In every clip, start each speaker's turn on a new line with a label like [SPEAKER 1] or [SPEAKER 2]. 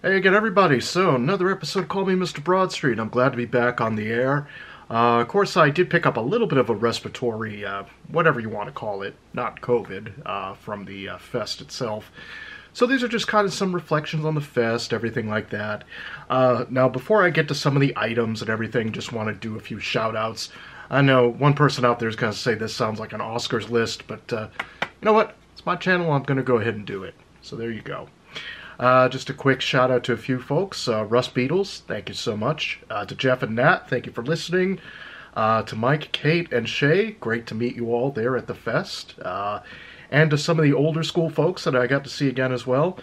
[SPEAKER 1] Hey again, everybody. So, another episode Call Me Mr. Broadstreet. I'm glad to be back on the air. Of course, I did pick up a little bit of a respiratory, whatever you want to call it, not COVID, from the fest itself. So these are just kind of some reflections on the fest, everything like that. Now, before I get to some of the items and everything, just want to do a few shout-outs. I know one person out there is going to say this sounds like an Oscars list, but you know what? It's my channel. I'm going to go ahead and do it. So there you go. Just a quick shout out to a few folks. Russ Beatles, thank you so much. To Jeff and Nat, thank you for listening. To Mike, Kate, and Shay, great to meet you all there at the fest. And to some of the older school folks that I got to see again as well.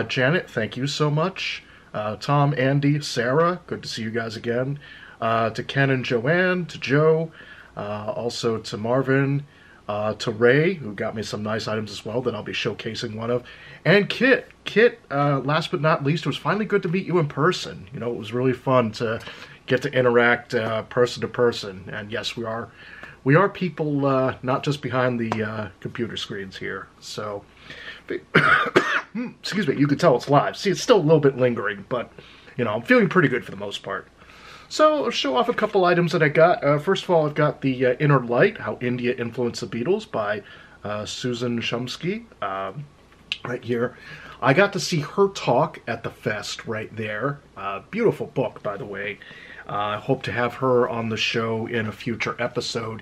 [SPEAKER 1] Janet, thank you so much. Tom, Andy, Sarah, good to see you guys again. To Ken and Joanne, to Joe, also to Marvin, to Ray, who got me some nice items as well that I'll be showcasing one of, and Kit. Kit, last but not least, it was finally good to meet you in person. You know, it was really fun to get to interact person to person. And yes, we are people, not just behind the computer screens here. So, excuse me, you can tell it's live. See, it's still a little bit lingering, but you know, I'm feeling pretty good for the most part. So, I'll show off a couple items that I got. First of all, I've got the Inner Light, How India Influenced the Beatles by Susan Shumsky, right here. I got to see her talk at the fest right there. Beautiful book, by the way. I hope to have her on the show in a future episode.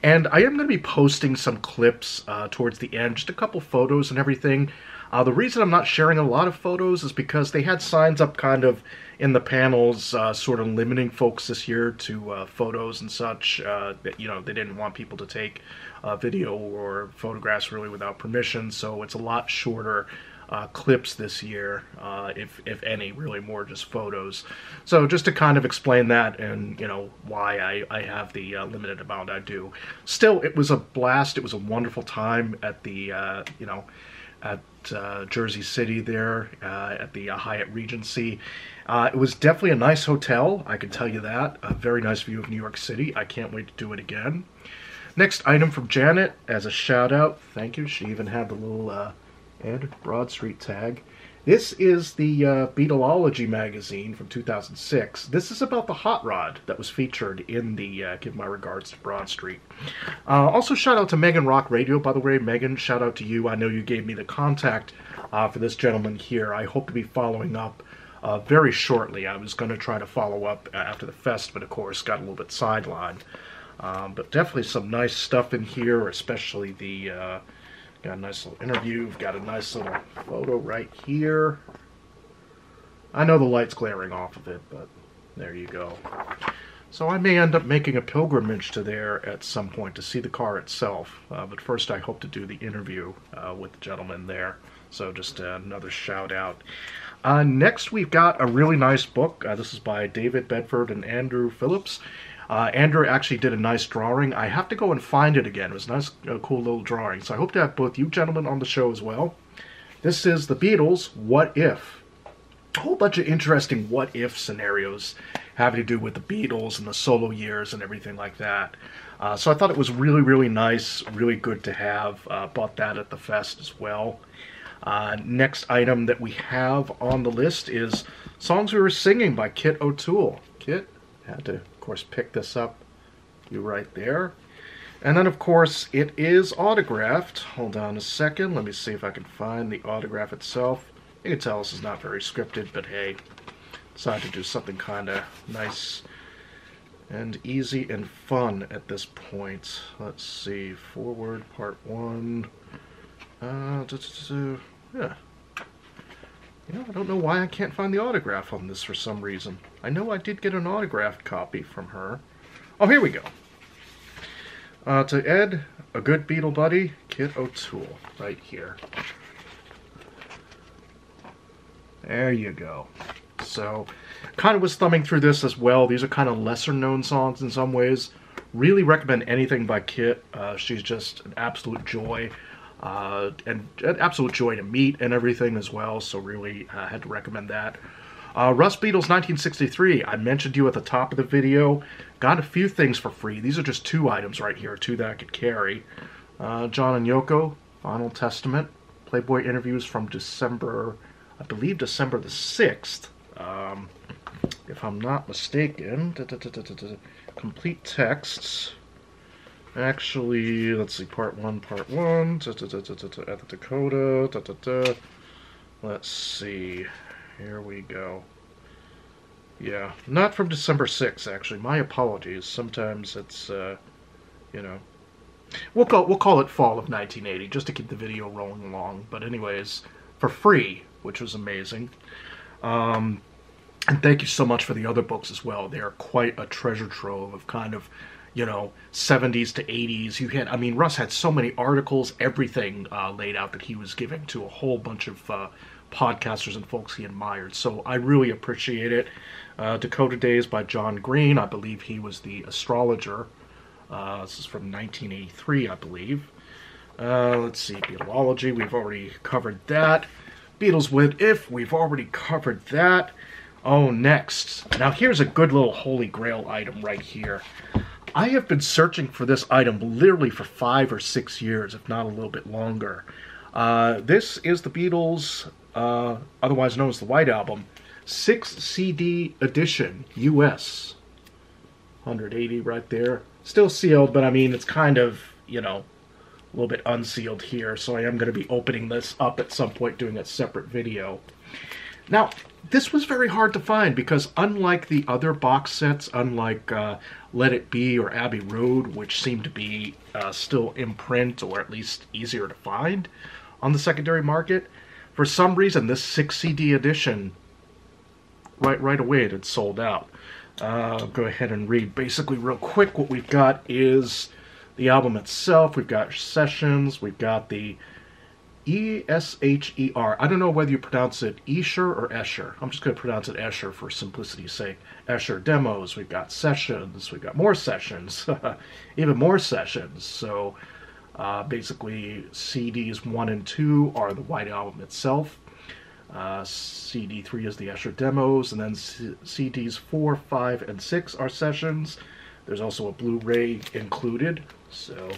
[SPEAKER 1] And I am going to be posting some clips towards the end, just a couple photos and everything. The reason I'm not sharing a lot of photos is because they had signs up kind of in the panels sort of limiting folks this year to photos and such. That, you know, they didn't want people to take video or photographs really without permission, so it's a lot shorter clips this year, if any, really more just photos. So just to kind of explain that and, you know, why I have the limited amount I do. Still, it was a blast. It was a wonderful time at the, you know, at Jersey City there, at the Hyatt Regency. It was definitely a nice hotel, I can tell you that. A very nice view of New York City. I can't wait to do it again. Next item from Janet, as a shout out, thank you. She even had the little Ed Broadstreet tag. This is the Beatlology magazine from 2006. This is about the hot rod that was featured in the Give My Regards to Broadstreet. Also, shout out to Megan Rock Radio, by the way. Megan, shout out to you. I know you gave me the contact for this gentleman here. I hope to be following up very shortly. I was going to try to follow up after the fest, but of course got a little bit sidelined. But definitely some nice stuff in here, especially the... got a nice little interview. We've got a nice little photo right here. I know the light's glaring off of it, but there you go. So I may end up making a pilgrimage to there at some point to see the car itself. But first I hope to do the interview with the gentleman there. So just another shout out. Next we've got a really nice book. This is by David Bedford and Andrew Phillips. Andrew actually did a nice drawing. I have to go and find it again. It was a nice, cool little drawing. So I hope to have both you gentlemen on the show as well. This is The Beatles, What If? A whole bunch of interesting what-if scenarios having to do with the Beatles and the solo years and everything like that. So I thought it was really, really nice, really good to have. Bought that at the fest as well. Next item that we have on the list is Songs We Were Singing by Kit O'Toole. Kit, had to, of course, pick this up. You right there. And then, of course, it is autographed. Hold on a second. Let me see if I can find the autograph itself. You can tell this is not very scripted, but hey, decided to do something kind of nice and easy and fun at this point. Let's see. Forward, part 1. Yeah. You know, I don't know why I can't find the autograph on this for some reason. I know I did get an autographed copy from her. Oh, here we go. To Ed, a good Beatle buddy, Kit O'Toole, right here. There you go. So, kind of was thumbing through this as well. These are kind of lesser known songs in some ways. Really recommend anything by Kit. She's just an absolute joy. And an absolute joy to meet and everything as well, so really had to recommend that. Russ Beatles 1963, I mentioned you at the top of the video. Got a few things for free. These are just 2 items right here, 2 that I could carry. John and Yoko, Final Testament, Playboy interviews from December I believe December the 6th. If I'm not mistaken. Complete texts. Actually, let's see, part 1. At the Dakota. Let's see. Here we go. Yeah, not from December 6th, actually. My apologies. Sometimes it's, you know. We'll call it fall of 1980, just to keep the video rolling along. But anyways, for free, which was amazing. And thank you so much for the other books as well. They are quite a treasure trove of kind of, you know, 70s to 80s. You had, I mean, Russ had so many articles, everything laid out that he was giving to a whole bunch of podcasters and folks he admired. So I really appreciate it. Dakota Days by John Green. I believe he was the astrologer. This is from 1983, I believe. Let's see, Beatlology. We've already covered that. Beatles What If. We've already covered that. Oh, next. Now here's a good little holy grail item right here. I have been searching for this item literally for 5 or 6 years, if not a little bit longer. This is the Beatles, otherwise known as the White Album, 6 CD edition, US. 180 right there. Still sealed, but I mean, it's kind of, you know, a little bit unsealed here, so I am going to be opening this up at some point, doing a separate video. Now, this was very hard to find because unlike the other box sets, unlike Let It Be or Abbey Road, which seem to be still in print or at least easier to find on the secondary market, for some reason this 6 CD edition, right away it had sold out. I'll go ahead and read basically real quick. What we've got is the album itself. We've got sessions. We've got the E-S-H-E-R. I don't know whether you pronounce it Escher or Escher. I'm just going to pronounce it Escher for simplicity's sake. Escher demos. We've got sessions. We've got more sessions. Even more sessions. So basically CDs 1 and 2 are the White Album itself. CD 3 is the Escher demos. And then CDs 4, 5, and 6 are sessions. There's also a Blu-ray included. So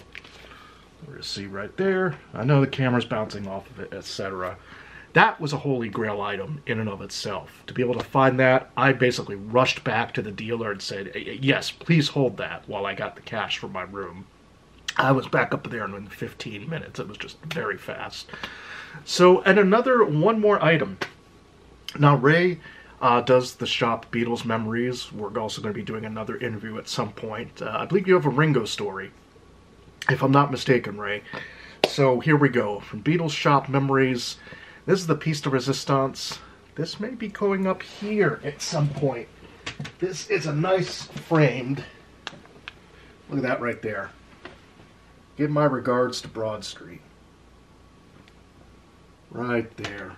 [SPEAKER 1] we're to see right there. I know the camera's bouncing off of it, etc. That was a holy grail item in and of itself. To be able to find that, I basically rushed back to the dealer and said, yes, please hold that while I got the cash for my room. I was back up there in 15 minutes. It was just very fast. So, and one more item. Now, Ray does the shop Beatles Memories. We're also going to be doing another interview at some point. I believe you have a Ringo story, if I'm not mistaken, Ray. So here we go. From Beatles Shop Memories. This is the piece de resistance. This may be going up here at some point. This is a nice framed. Look at that right there. Give my regards to Broad Street. Right there.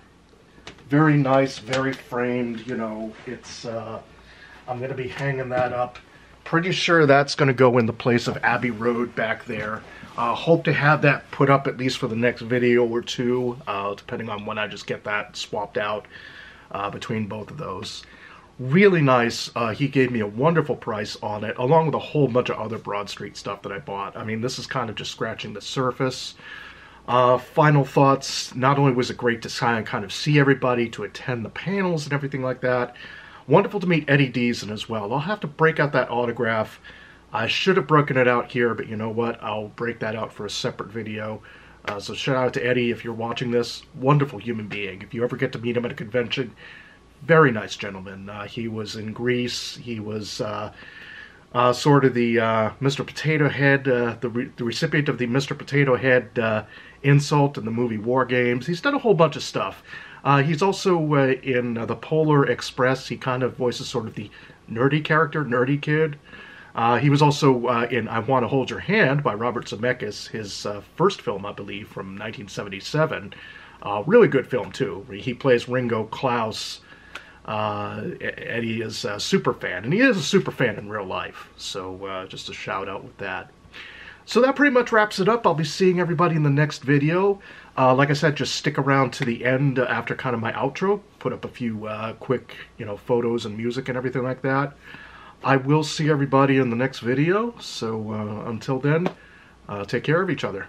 [SPEAKER 1] Very nice, very framed, you know. It's, I'm going to be hanging that up. Pretty sure that's going to go in the place of Abbey Road back there. Hope to have that put up at least for the next video or two, depending on when I just get that swapped out between both of those. Really nice. He gave me a wonderful price on it, along with a whole bunch of other Broad Street stuff that I bought. I mean, this is kind of just scratching the surface. Final thoughts. Not only was it great to kind of see everybody, to attend the panels and everything like that, wonderful to meet Eddie Deason as well. I'll have to break out that autograph. I should have broken it out here, but you know what? I'll break that out for a separate video. So shout out to Eddie if you're watching this. Wonderful human being. If you ever get to meet him at a convention, very nice gentleman. He was in Greece. He was sort of the Mr. Potato Head, the recipient of the Mr. Potato Head insult in the movie War Games. He's done a whole bunch of stuff. He's also in the Polar Express. He kind of voices sort of the nerdy character, Nerdy Kid. He was also in I Want to Hold Your Hand by Robert Zemeckis, his first film, I believe, from 1977. Really good film, too. He plays Ringo Klaus. Eddie is a super fan, and he is a super fan in real life. So just a shout out with that. So that pretty much wraps it up. I'll be seeing everybody in the next video. Like I said, just stick around to the end after kind of my outro. Put up a few quick, photos and music and everything like that. I will see everybody in the next video. So until then, take care of each other.